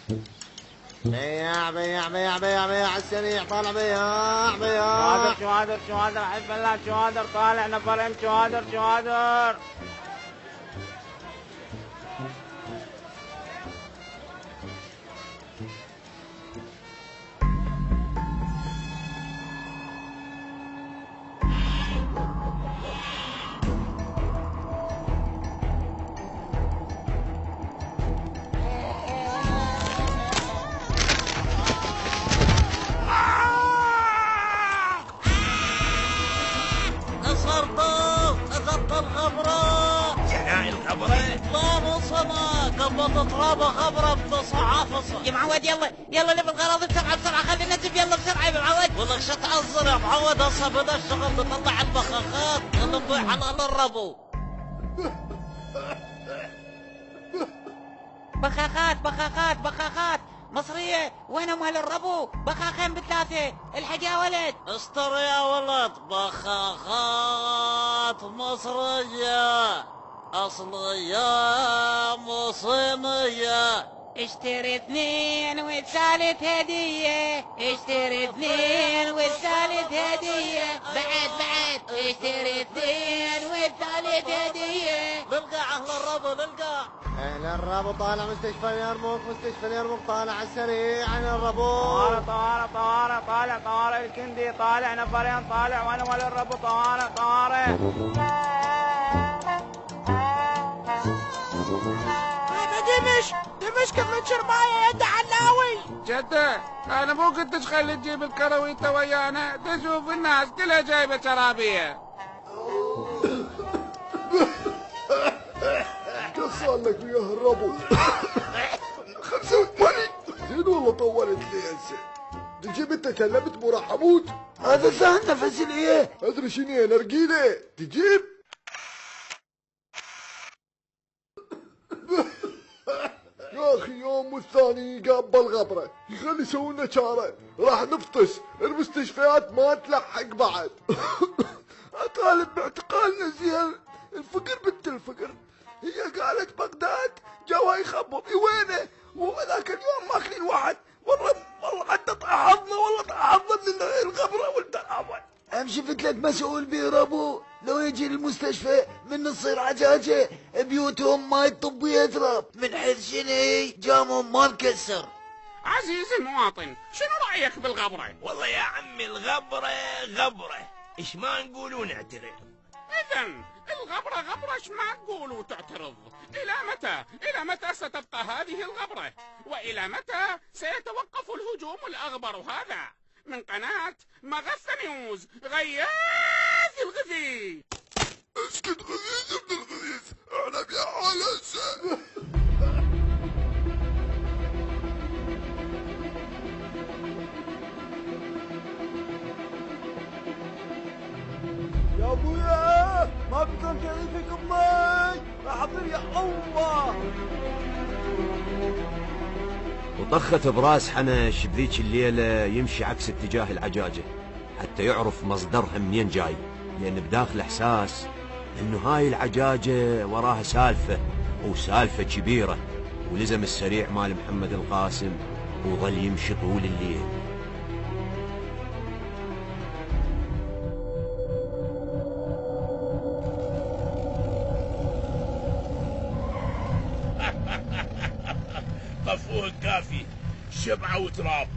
بيع بيع بيع بيع بيع على السريع، طالع بيع بيع. شوادر حزب الله، شوادر طالع نفرين، شوادر. كسرت الخبرة. جناء الخبرة لا نصنا قبضت تراب خبرة بتصعفصة. يا معود يلا لف الغراض بسرعة خلينا نزف يلا بسرعة يا معود. ولك شو تعذر يا معود، هسه بدا الشغل بطلع البخاخات اللي نبيع على الربو. بخاخات مصرية، وينهم اهل الربو؟ بخاخين بثلاثة، الحق يا ولد. استر يا ولد، بخاخات مصرية أصلية مو صينية. اشتري 2 والثالث هدية، اشتري 2 والثالث هدية، بعد اشتري 2 والثالث هدية. نلقى أهل الربو نلقى. اهل الربو طالع مستشفى اليرموك، طالع على السريع عن الربو. طوارئ الكندي طالع نفرين، طالع وانا مال الربو. طوارئ. دمشق من شرباية يا دعلاوي. جدة انا مو قلتش خلي تجيب الكرويته ويانا، تشوف الناس كلها جايبه شرابيه. صار لك وياه الربو 85 زين والله، طولت لي هسه. تجيب انت كلمت ابو راح اموت. هذا ثان نفس الايه؟ ادري شنو نرقيله تجيب. يا اخي يوم والثاني قابل غبره، يخلي يسوون شاره، راح نفطس، المستشفيات ما تلحق بعد. اطالب باعتقالنا زين، الفقر بنت الفقر. هي قالت بغداد جوا يخبط، وينه؟ وذاك اليوم ماكلين واحد، والله حتى طاحظنا، والله طاحظنا من الغبره والتعاون. شفت لك مسؤول بيربو، لو يجي المستشفى من نصير عجاجة بيوتهم ما يطب يترب من حيث شني جامهم ما مكسر. عزيزي المواطن، شنو رايك بالغبره؟ والله يا عمي الغبرة غبرة، ايش ما نقول ونعترف. اذا الغبره غبره، ايش ما تقول وتعترض؟ الى متى ستبقى هذه الغبره؟ والى متى سيتوقف الهجوم الاغبر هذا؟ من قناة مغث نيوز، غياث الغثيث. اسكت غثيث ابن الغثيث، احنا بحال هسه. يا ابويا ما بقدر كيفك امي، راح اطير يا الله. وطخت براس حنش بذيك الليلة يمشي عكس اتجاه العجاجة حتى يعرف مصدرها منين جاي، لأن بداخل إحساس إنه هاي العجاجة وراها سالفة، وسالفة كبيرة. ولزم السريع مال محمد القاسم وظل يمشي طول الليل. قفوه كافي، شبعة وتراب،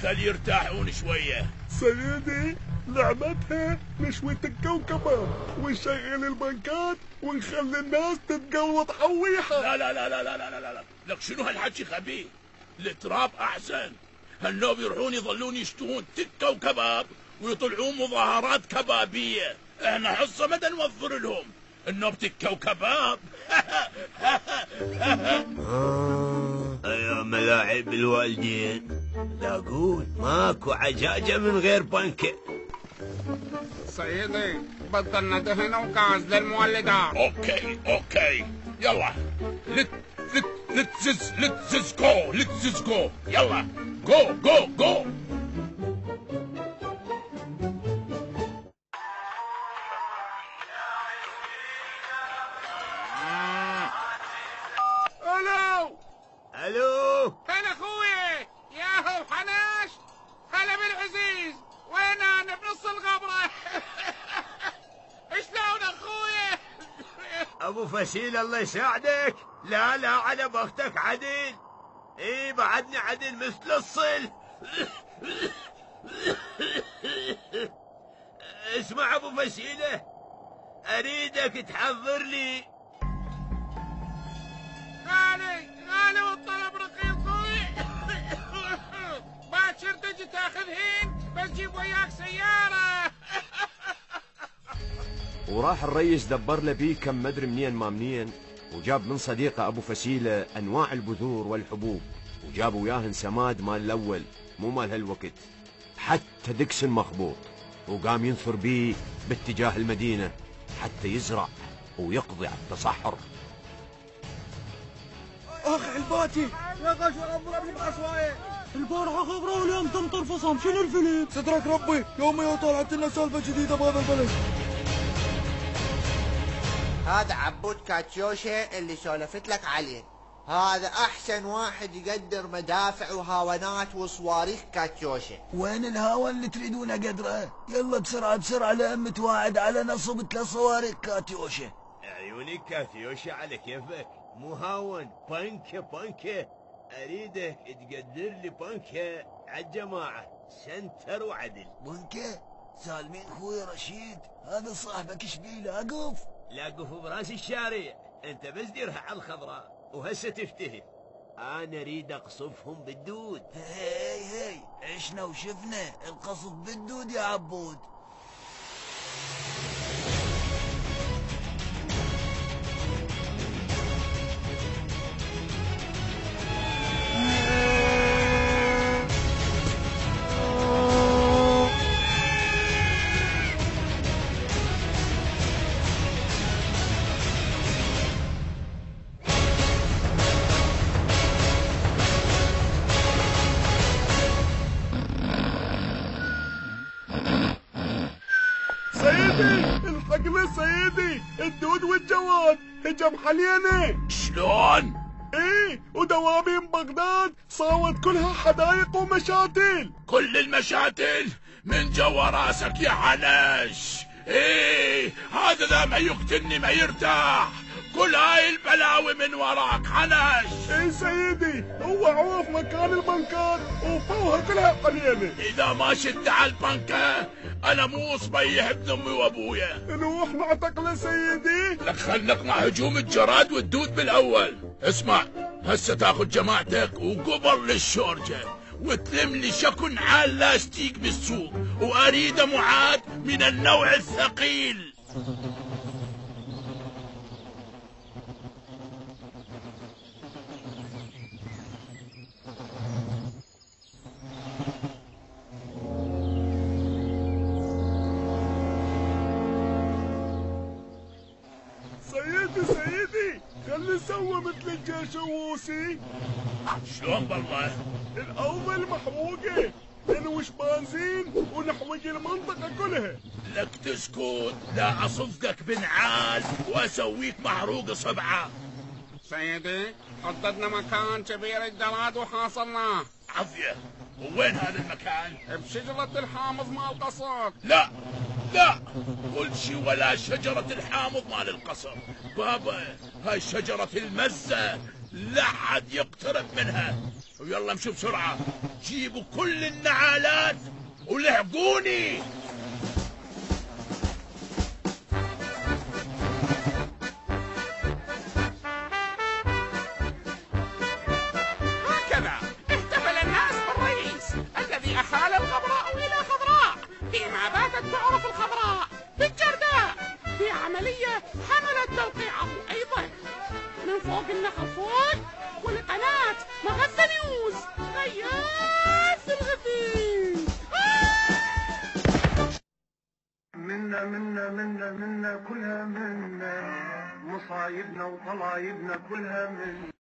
خلي يرتاحون شوية. سيدي لعبتها نشوي الكوكبة ونشغل البنكات ونخلي الناس تتقوى تحويحة. لا لا لا لا لا لا لا لا، لك شنو هالحكي خبيث؟ التراب أحسن. هالنوب يروحون يظلون يشتهون تكة وكباب ويطلعون مظاهرات كبابية، احنا حصة مدى نوفر لهم النوب تكة وكباب. يا ملاعب الوالدين، لا اقول ماكو عجاجة من غير بنكة. سيدي بدلنا دهن وغاز للمولدات. اوكي يلا let's go يلا go. الو الو فين اخوي؟ هلا بالعزيز، وين انا بنص الغبرة؟ شلون اخويا؟ ابو فسيل الله يساعدك. لا لا على بختك عدل. ايه بعدني عدل مثل الصل. اسمع ابو فسيلة، اريدك تحضر لي. غالي والطلب رخيص خوي. باكر تجي تاخذهن بس جيب وياك سيارة. وراح الريس دبر له بيه كم مدري منين ما منين، وجاب من صديقه ابو فسيلة انواع البذور والحبوب، وجاب وياهن سماد مال الاول مو مال هالوقت، حتى دكس مخبوط، وقام ينثر بيه باتجاه المدينة حتى يزرع ويقضي على التصحر. اخ الباتي يا غاش وغبره بالعصوايه. البارحه غبره واليوم تمطر فصام. شنو الفيلم؟ سترك ربي يوميا طلعت لنا سالفه جديده بهذا البلد. هذا عبود كاتيوشا اللي سولفت لك عليه. هذا احسن واحد يقدر مدافع وهاونات وصواريخ كاتيوشا. وين الهاون اللي تريدون اقدره؟ يلا بسرعه بسرعه لان متواعد على نصب 3 صواريخ كاتيوشا. عيونك كاتيوشا على كيفك، مو هاون. بانكه اريدك تقدر لي بانكه عالجماعه سنتر وعدل. بانكه سالمين خوي رشيد، هذا صاحبك شبيله. اقف لاقف براس الشارع، انت بس ديرها على الخضراء وهسه تفتهي. انا اريد اقصفهم بالدود. هي عشنا وشفنا القصف بالدود يا عبود. الحقنا سيدي، الدود والجواد هجم علينا. شلون؟ ايه، ودوامين بغداد صارت كلها حدايق ومشاتل. كل المشاتل من جوا راسك يا حنش. ايه هذا ذا ما يقتلني ما يرتاح. كل هاي البلاوي من وراك حنش. ايه سيدي، هو عوف مكان البنكات وفوها كلها علينا. اذا ما شد على البنكة انا مو صبيح ابن امي وابويا. نروح نعتقله سيدي. لك خلك مع هجوم الجراد والدود بالاول. اسمع، هسه تاخذ جماعتك وقبل للشورجة وتلم لي شكن عال لاستيك بالسوق، واريد معاد من النوع الثقيل. سيدي خلي نسوي مثل الجيش الروسي. شلون بالله؟ الأول محروقة، ننوش بنزين ونحوق المنطقة كلها. لك تسكت، لا أصفقك بنعال وأسويك محروق صبعة. سيدي حددنا مكان كبير الجراد وحاصلناه. عافية، وين هذا المكان؟ بشجرة الحامض مال قصر. لا كل شي ولا شجرة الحامض مال القصر. بابا هاي شجرة المزة، لا حد يقترب منها. ويلا امشوا بسرعة، جيبوا كل النعالات ولحقوني. هكذا احتفل الناس بالرئيس الذي أحال الغبراء إلى خضراء، فيما باتت تعرف الخضراء بالجرداء، في عملية حملت توقيعه أيضا من فوق النخل فوق. ولقناة مغثى نيوز غياث الغثيث. منا كلها منا، مصايبنا وطلايبنا كلها منا.